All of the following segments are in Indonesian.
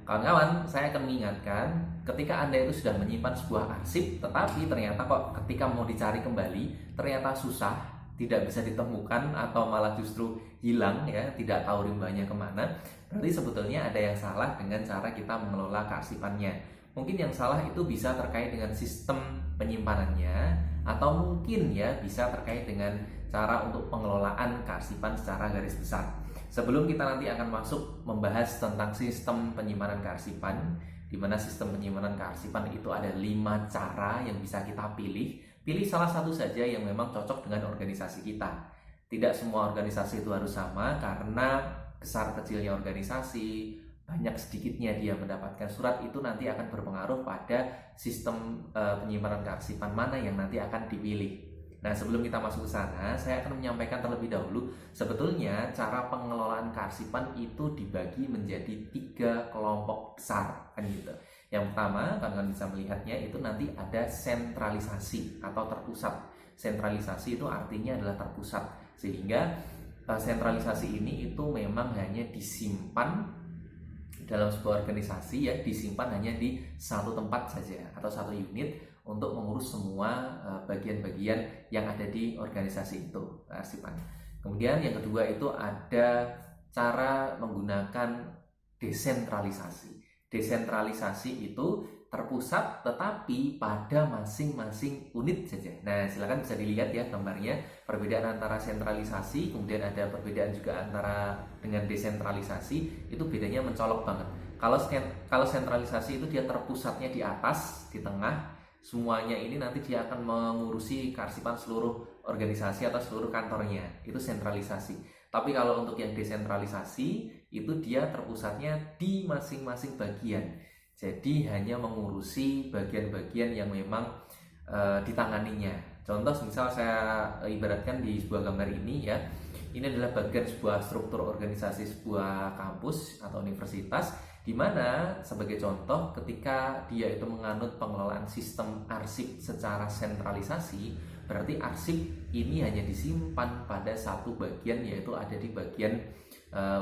kawan-kawan, saya akan mengingatkan ketika Anda itu sudah menyimpan sebuah arsip, tetapi ternyata kok ketika mau dicari kembali, ternyata susah, tidak bisa ditemukan, atau malah justru hilang, ya, tidak tahu rimbanya kemana, berarti sebetulnya ada yang salah dengan cara kita mengelola kearsipannya. Mungkin yang salah itu bisa terkait dengan sistem penyimpanannya, atau mungkin ya bisa terkait dengan cara untuk pengelolaan kearsipan secara garis besar. Sebelum kita nanti akan masuk membahas tentang sistem penyimpanan kearsipan, di mana sistem penyimpanan kearsipan itu ada 5 cara yang bisa kita pilih. Pilih salah satu saja yang memang cocok dengan organisasi kita. Tidak semua organisasi itu harus sama, karena besar kecilnya organisasi, banyak sedikitnya dia mendapatkan surat, itu nanti akan berpengaruh pada sistem penyimpanan kearsipan mana yang nanti akan dipilih. Nah, sebelum kita masuk ke sana, saya akan menyampaikan terlebih dahulu, sebetulnya cara pengelolaan kearsipan itu dibagi menjadi 3 kelompok besar, kan gitu. Yang pertama, kalian bisa melihatnya itu nanti ada sentralisasi atau terpusat. Sentralisasi itu artinya adalah terpusat, sehingga sentralisasi ini itu memang hanya disimpan dalam sebuah organisasi, ya, disimpan hanya di satu tempat saja atau satu unit untuk mengurus semua bagian-bagian yang ada di organisasi itu, kearsipan. Kemudian yang kedua itu ada cara menggunakan desentralisasi. Desentralisasi itu terpusat tetapi pada masing-masing unit saja. Nah, silakan bisa dilihat ya gambarnya, perbedaan antara sentralisasi, kemudian ada perbedaan juga antara dengan desentralisasi, itu bedanya mencolok banget. Kalau sentralisasi itu dia terpusatnya di atas, di tengah, semuanya ini nanti dia akan mengurusi kearsipan seluruh organisasi atau seluruh kantornya, itu sentralisasi. Tapi kalau untuk yang desentralisasi, itu dia terpusatnya di masing-masing bagian. Jadi hanya mengurusi bagian-bagian yang memang ditanganinya. Contoh misal saya ibaratkan di sebuah gambar ini, ya, ini adalah bagian sebuah struktur organisasi sebuah kampus atau universitas, di mana sebagai contoh ketika dia itu menganut pengelolaan sistem arsip secara sentralisasi, berarti arsip ini hanya disimpan pada satu bagian, yaitu ada di bagian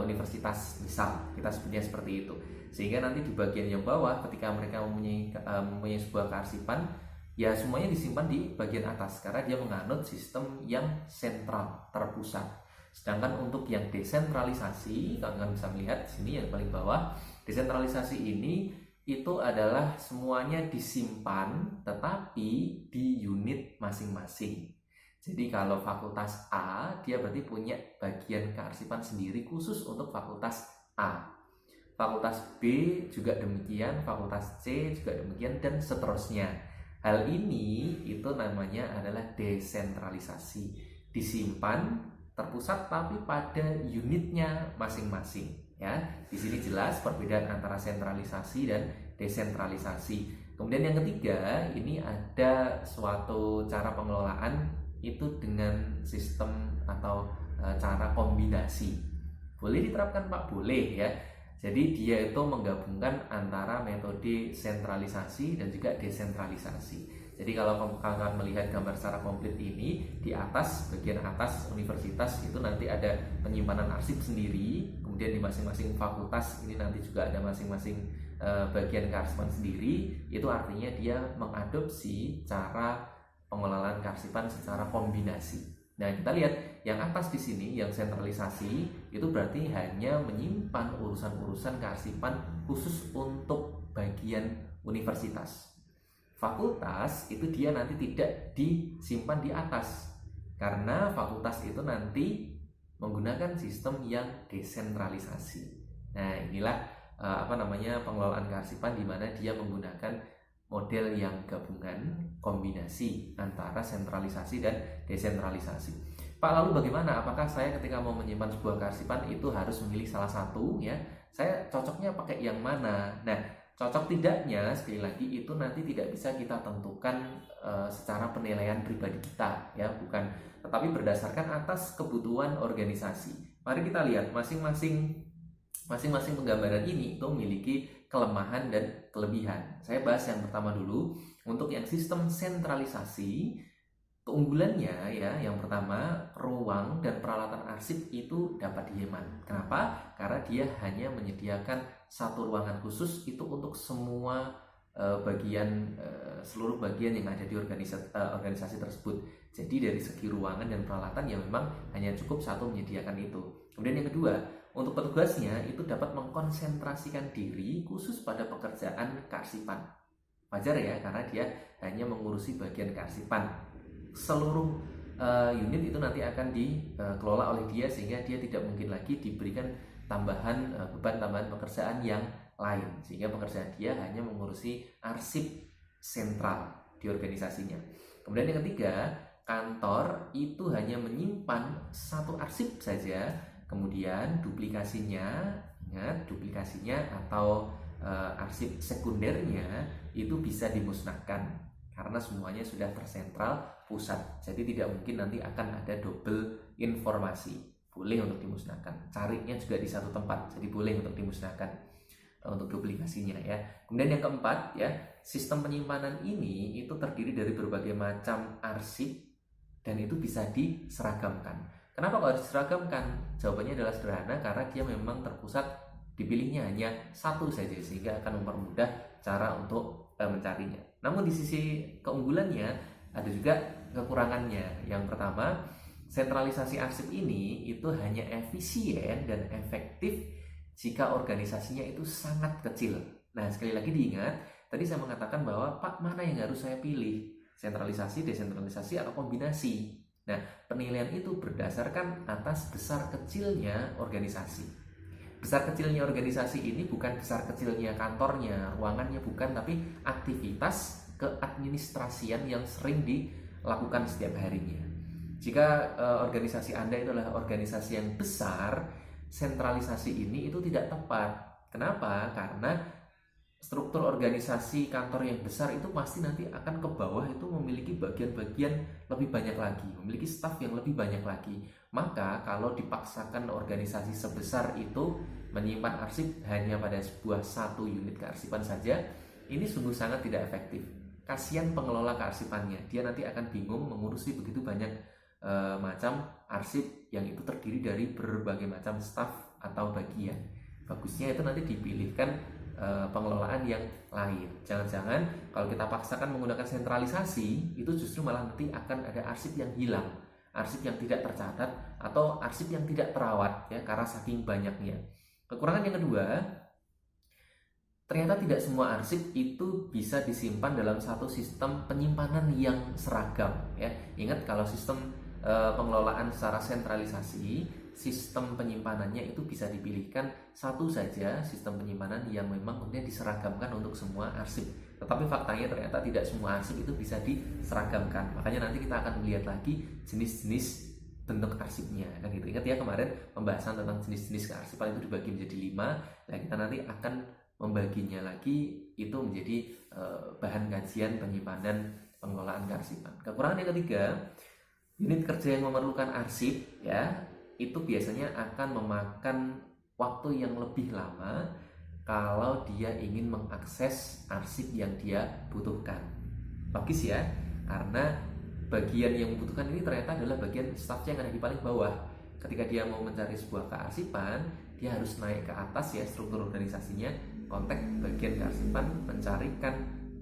universitas, misal kita sebutnya seperti itu. Sehingga nanti di bagian yang bawah ketika mereka mempunyai sebuah kearsipan, ya semuanya disimpan di bagian atas karena dia menganut sistem yang sentral, terpusat. Sedangkan untuk yang desentralisasi, kalian bisa melihat di sini yang paling bawah, desentralisasi ini itu adalah semuanya disimpan tetapi di unit masing-masing. Jadi kalau fakultas A, dia berarti punya bagian kearsipan sendiri khusus untuk fakultas A. Fakultas B juga demikian, fakultas C juga demikian, dan seterusnya. Hal ini itu namanya adalah desentralisasi. Disimpan terpusat tapi pada unitnya masing-masing, ya. Di sini jelas perbedaan antara sentralisasi dan desentralisasi. Kemudian yang ketiga, ini ada suatu cara pengelolaan itu dengan sistem atau cara kombinasi. Boleh diterapkan, Pak? Boleh, ya. Jadi dia itu menggabungkan antara metode sentralisasi dan juga desentralisasi. Jadi kalau kalian melihat gambar secara komplit ini, di atas, bagian atas universitas itu nanti ada penyimpanan arsip sendiri, kemudian di masing-masing fakultas ini nanti juga ada masing-masing bagian kearsipan sendiri. Itu artinya dia mengadopsi cara pengelolaan kearsipan secara kombinasi. Nah, kita lihat yang atas di sini, yang sentralisasi, itu berarti hanya menyimpan urusan-urusan kearsipan khusus untuk bagian universitas. Fakultas itu dia nanti tidak disimpan di atas karena fakultas itu nanti menggunakan sistem yang desentralisasi. Nah, inilah pengelolaan kearsipan di mana dia menggunakan model yang gabungan, kombinasi antara sentralisasi dan desentralisasi. Pak, lalu bagaimana? Apakah saya ketika mau menyimpan sebuah kearsipan itu harus memilih salah satu, ya? Saya cocoknya pakai yang mana? Nah, cocok tidaknya sekali lagi itu nanti tidak bisa kita tentukan secara penilaian pribadi kita, ya, bukan, tetapi berdasarkan atas kebutuhan organisasi. Mari kita lihat masing-masing penggambaran ini itu memiliki kelemahan dan kelebihan. Saya bahas yang pertama dulu. Untuk yang sistem sentralisasi, keunggulannya, ya, yang pertama, ruang dan peralatan arsip itu dapat dihemat. Kenapa? Karena dia hanya menyediakan satu ruangan khusus itu untuk semua seluruh bagian yang ada di organisasi tersebut. Jadi dari segi ruangan dan peralatan ya memang hanya cukup satu menyediakan itu. Kemudian yang kedua, untuk petugasnya itu dapat mengkonsentrasikan diri khusus pada pekerjaan kearsipan. Wajar ya, karena dia hanya mengurusi bagian kearsipan. Seluruh unit itu nanti akan dikelola oleh dia, sehingga dia tidak mungkin lagi diberikan beban tambahan pekerjaan yang lain, sehingga pekerjaan dia hanya mengurusi arsip sentral di organisasinya. Kemudian yang ketiga, kantor itu hanya menyimpan satu arsip saja, kemudian duplikasinya, ingat duplikasinya atau arsip sekundernya itu bisa dimusnahkan karena semuanya sudah tersentral pusat. Jadi tidak mungkin nanti akan ada double informasi. Boleh untuk dimusnahkan. Carinya juga di satu tempat, jadi boleh untuk dimusnahkan untuk duplikasinya ya. Kemudian yang keempat ya, sistem penyimpanan ini itu terdiri dari berbagai macam arsip dan itu bisa diseragamkan. Kenapa kok harus diseragamkan? Jawabannya adalah sederhana, karena dia memang terpusat, dipilihnya hanya satu saja sehingga akan mempermudah cara untuk mencarinya. Namun di sisi keunggulannya ada juga kekurangannya. Yang pertama, sentralisasi arsip ini itu hanya efisien dan efektif jika organisasinya itu sangat kecil. Nah, sekali lagi diingat, tadi saya mengatakan bahwa Pak, mana yang harus saya pilih? Sentralisasi, desentralisasi, atau kombinasi? Nah, penilaian itu berdasarkan atas besar kecilnya organisasi. Besar kecilnya organisasi ini bukan besar kecilnya kantornya, ruangannya, bukan, tapi aktivitas keadministrasian yang sering dilakukan setiap harinya. Jika organisasi Anda itu adalah organisasi yang besar, sentralisasi ini itu tidak tepat. Kenapa? Karena struktur organisasi kantor yang besar itu pasti nanti akan ke bawah itu memiliki bagian-bagian lebih banyak lagi, memiliki staf yang lebih banyak lagi. Maka kalau dipaksakan organisasi sebesar itu menyimpan arsip hanya pada satu unit kearsipan saja, ini sungguh sangat tidak efektif. Kasihan pengelola kearsipannya, dia nanti akan bingung mengurusi begitu banyak macam arsip yang itu terdiri dari berbagai macam staf atau bagian. Bagusnya itu nanti dipilihkan pengelolaan yang lain. Jangan-jangan kalau kita paksakan menggunakan sentralisasi, itu justru malah nanti akan ada arsip yang hilang, arsip yang tidak tercatat, atau arsip yang tidak terawat ya, karena saking banyaknya. Kekurangan yang kedua, ternyata tidak semua arsip itu bisa disimpan dalam satu sistem penyimpanan yang seragam ya. Ingat, kalau sistem pengelolaan secara sentralisasi, sistem penyimpanannya itu bisa dipilihkan satu saja sistem penyimpanan yang memang kemudian diseragamkan untuk semua arsip. Tetapi faktanya ternyata tidak semua arsip itu bisa diseragamkan. Makanya nanti kita akan melihat lagi jenis-jenis bentuk arsipnya kan gitu. Ingat ya, kemarin pembahasan tentang jenis-jenis kearsipan itu dibagi menjadi 5. Nah, kita nanti akan membaginya lagi itu menjadi bahan kajian penyimpanan pengelolaan kearsipan. Kekurangan yang ketiga, unit kerja yang memerlukan arsip ya, itu biasanya akan memakan waktu yang lebih lama kalau dia ingin mengakses arsip yang dia butuhkan. Logis ya, karena bagian yang membutuhkan ini ternyata adalah bagian stafnya yang ada di paling bawah. Ketika dia mau mencari sebuah kearsipan, dia harus naik ke atas ya, struktur organisasinya, kontak bagian kearsipan, mencarikan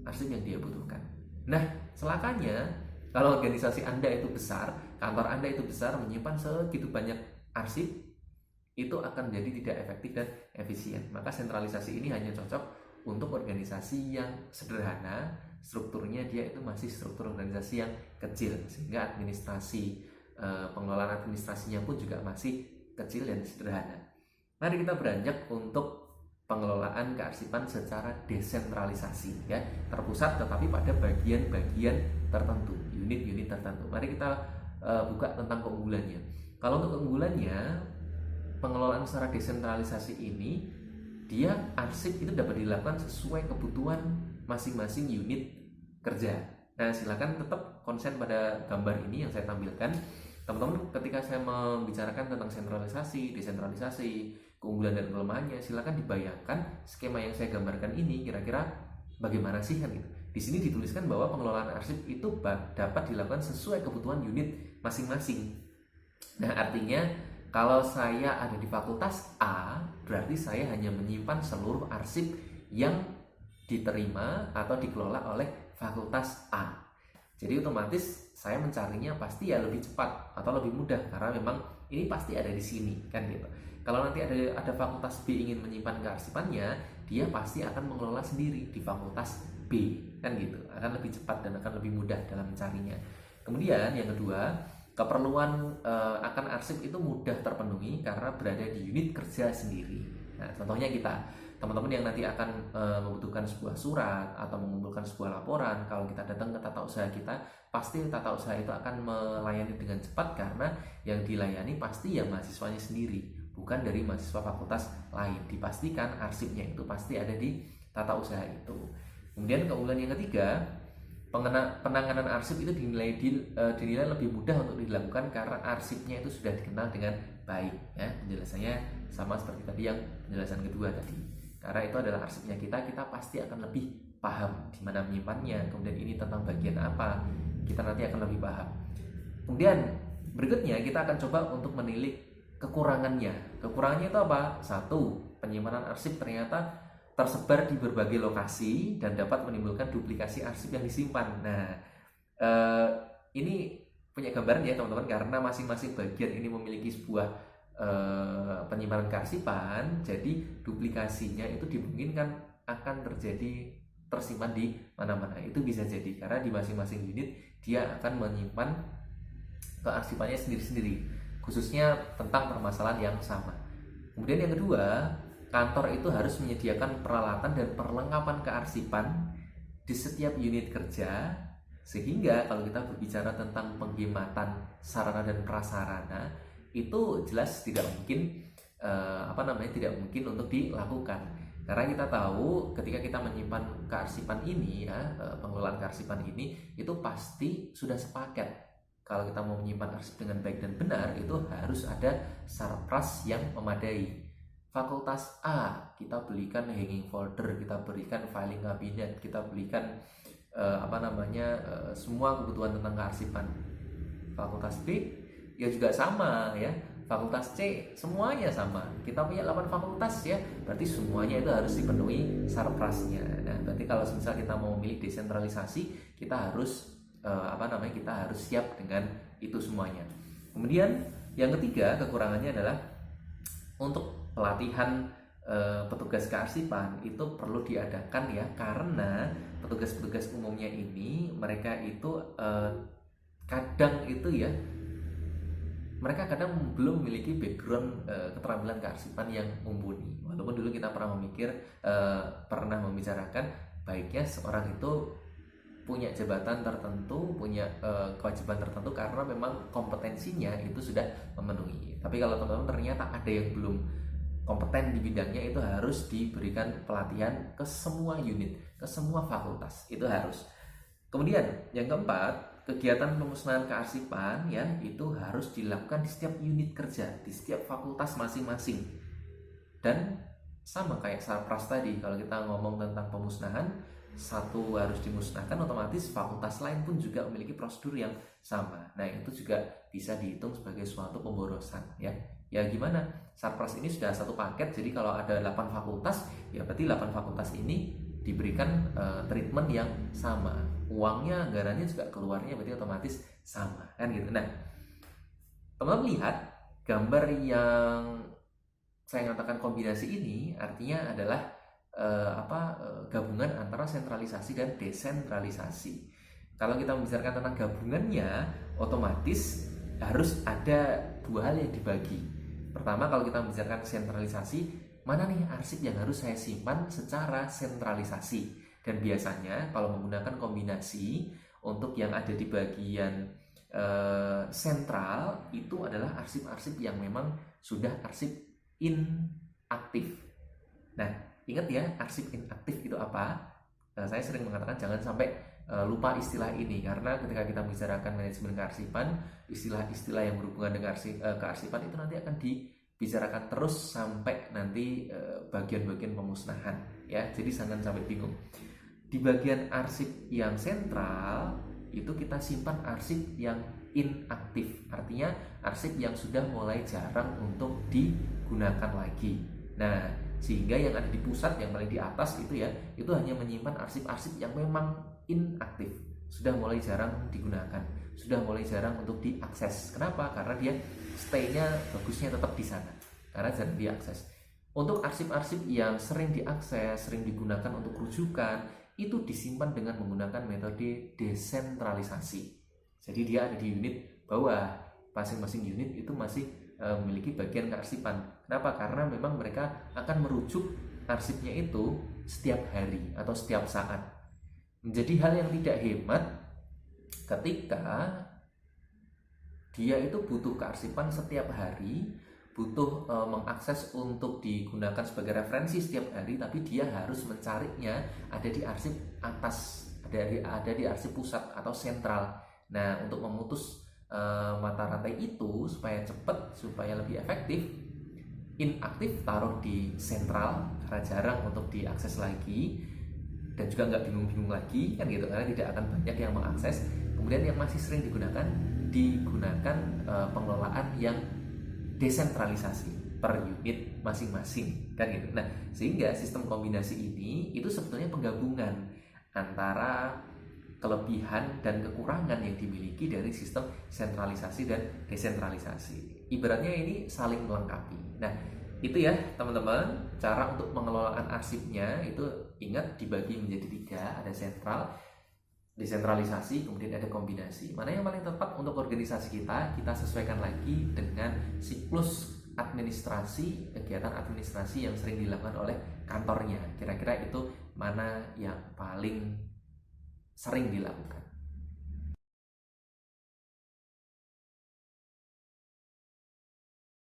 arsip yang dia butuhkan. Nah, celakanya kalau organisasi Anda itu besar, kantor Anda itu besar, menyimpan segitu banyak arsip, itu akan menjadi tidak efektif dan efisien. Maka sentralisasi ini hanya cocok untuk organisasi yang sederhana, strukturnya dia itu masih struktur organisasi yang kecil, sehingga administrasi, pengelolaan administrasinya pun juga masih kecil dan sederhana. Mari kita beranjak untuk pengelolaan kearsipan secara desentralisasi ya, terpusat tetapi pada bagian-bagian tertentu, unit-unit tertentu. Mari kita buka tentang keunggulannya. Kalau untuk keunggulannya, pengelolaan secara desentralisasi ini, dia arsip itu dapat dilakukan sesuai kebutuhan masing-masing unit kerja. Nah, silakan tetap konsen pada gambar ini yang saya tampilkan. Teman-teman, ketika saya membicarakan tentang sentralisasi, desentralisasi, keunggulan dan kelemahannya, silakan dibayangkan skema yang saya gambarkan ini kira-kira bagaimana sih kan gitu. Di sini dituliskan bahwa pengelolaan arsip itu dapat dilakukan sesuai kebutuhan unit masing-masing. Nah, artinya Kalau saya ada di fakultas A, berarti saya hanya menyimpan seluruh arsip yang diterima atau dikelola oleh fakultas A. Jadi otomatis saya mencarinya pasti ya lebih cepat atau lebih mudah karena memang ini pasti ada di sini kan gitu. Kalau nanti ada fakultas B ingin menyimpan kearsipannya, dia pasti akan mengelola sendiri di fakultas B kan gitu. Akan lebih cepat dan akan lebih mudah dalam mencarinya. Kemudian yang kedua, keperluan akan arsip itu mudah terpenuhi karena berada di unit kerja sendiri. Nah, contohnya teman-teman yang nanti akan membutuhkan sebuah surat atau mengumpulkan sebuah laporan, kalau kita datang ke tata usaha kita, pasti tata usaha itu akan melayani dengan cepat karena yang dilayani pasti ya mahasiswanya sendiri, bukan dari mahasiswa fakultas lain. Dipastikan arsipnya itu pasti ada di tata usaha itu. Kemudian keunggulan yang ketiga, penanganan arsip itu dinilai lebih mudah untuk dilakukan karena arsipnya itu sudah dikenal dengan baik ya. Penjelasannya sama seperti tadi yang penjelasan kedua tadi. Karena itu adalah arsipnya kita pasti akan lebih paham di mana menyimpannya, kemudian ini tentang bagian apa, kita nanti akan lebih paham. Kemudian berikutnya kita akan coba untuk menilik kekurangannya. Kekurangannya itu apa? Satu, penyimpanan arsip ternyata tersebar di berbagai lokasi dan dapat menimbulkan duplikasi arsip yang disimpan. Nah, ini punya gambaran ya teman-teman, karena masing-masing bagian ini memiliki sebuah penyimpanan kearsipan, jadi duplikasinya itu dimungkinkan akan tersimpan di mana-mana. Itu bisa jadi karena di masing-masing unit dia akan menyimpan kearsipannya sendiri-sendiri, khususnya tentang permasalahan yang sama. Kemudian yang kedua, kantor itu harus menyediakan peralatan dan perlengkapan kearsipan di setiap unit kerja, sehingga kalau kita berbicara tentang penghematan sarana dan prasarana itu jelas tidak mungkin tidak mungkin untuk dilakukan. Karena kita tahu ketika kita menyimpan kearsipan ini ya, pengelolaan kearsipan ini itu pasti sudah sepaket. Kalau kita mau menyimpan arsip dengan baik dan benar, itu harus ada sarpras yang memadai. Fakultas A kita belikan hanging folder, kita berikan filing cabinet, kita belikan semua kebutuhan tentang kearsipan. Fakultas B ya juga sama ya. Fakultas C semuanya sama. Kita punya 8 fakultas ya, berarti semuanya itu harus dipenuhi sarprasnya. Nah, berarti kalau misal kita mau memilih desentralisasi, kita harus kita harus siap dengan itu semuanya. Kemudian yang ketiga, kekurangannya adalah untuk pelatihan petugas kearsipan itu perlu diadakan ya, karena petugas-petugas umumnya ini mereka itu mereka kadang belum memiliki background keterampilan kearsipan yang mumpuni. Walaupun dulu kita pernah membicarakan baiknya seorang itu punya jabatan tertentu, punya kewajiban tertentu karena memang kompetensinya itu sudah memenuhi. Tapi kalau teman-teman ternyata ada yang belum kompeten di bidangnya, itu harus diberikan pelatihan ke semua unit, ke semua fakultas, itu harus. Kemudian yang keempat, kegiatan pemusnahan kearsipan ya itu harus dilakukan di setiap unit kerja, di setiap fakultas masing-masing. Dan sama kayak sarpras tadi, kalau kita ngomong tentang pemusnahan, satu harus dimusnahkan, otomatis fakultas lain pun juga memiliki prosedur yang sama. Nah, itu juga bisa dihitung sebagai suatu pemborosan ya. Ya gimana? Sarpras ini sudah satu paket, jadi kalau ada 8 fakultas, ya berarti 8 fakultas ini diberikan treatment yang sama. Uangnya, anggarannya juga keluarnya berarti otomatis sama kan gitu. Nah, teman-teman lihat gambar yang saya katakan kombinasi ini artinya adalah gabungan antara sentralisasi dan desentralisasi. Kalau kita membicarakan tentang gabungannya, otomatis harus ada dua hal yang dibagi. Pertama, kalau kita membicarakan sentralisasi, mana nih arsip yang harus saya simpan secara sentralisasi? Dan biasanya kalau menggunakan kombinasi, untuk yang ada di bagian sentral itu adalah arsip-arsip yang memang sudah arsip inaktif. Nah, ingat ya, arsip inaktif itu apa? Saya sering mengatakan jangan sampai lupa istilah ini, karena ketika kita membicarakan manajemen kearsipan, istilah-istilah yang berhubungan dengan kearsipan itu nanti akan dibicarakan terus sampai nanti bagian-bagian pemusnahan ya. Jadi jangan sampai bingung. Di bagian arsip yang sentral itu kita simpan arsip yang inaktif, artinya arsip yang sudah mulai jarang untuk digunakan lagi. Nah, sehingga yang ada di pusat yang paling di atas itu ya, itu hanya menyimpan arsip-arsip yang memang inaktif, sudah mulai jarang digunakan, sudah mulai jarang untuk diakses. Kenapa? Karena dia stay-nya bagusnya tetap di sana, karena jarang diakses. Untuk arsip-arsip yang sering diakses, sering digunakan untuk rujukan, itu disimpan dengan menggunakan metode desentralisasi. Jadi dia ada di unit bawah, masing-masing unit itu masih memiliki bagian kearsipan. Kenapa? Karena memang mereka akan merujuk arsipnya itu setiap hari atau setiap saat. Menjadi hal yang tidak hemat ketika dia itu butuh kearsipan setiap hari, butuh mengakses untuk digunakan sebagai referensi setiap hari, tapi dia harus mencarinya ada di arsip atas, ada di arsip pusat atau sentral. Nah, untuk memutus mata rantai itu supaya cepat, supaya lebih efektif, inaktif taruh di sentral karena jarang untuk diakses lagi, dan juga nggak bingung-bingung lagi kan gitu, karena tidak akan banyak yang mengakses. Kemudian yang masih sering digunakan pengelolaan yang desentralisasi per unit masing-masing kan gitu. Nah, sehingga sistem kombinasi ini itu sebetulnya penggabungan antara kelebihan dan kekurangan yang dimiliki dari sistem sentralisasi dan desentralisasi. Ibaratnya ini saling melengkapi. Nah, itu ya teman-teman, cara untuk pengelolaan arsipnya itu ingat dibagi menjadi 3, ada sentral, desentralisasi, kemudian ada kombinasi. Mana yang paling tepat untuk organisasi kita sesuaikan lagi dengan siklus administrasi, kegiatan administrasi yang sering dilakukan oleh kantornya. Kira-kira itu mana yang paling sering dilakukan.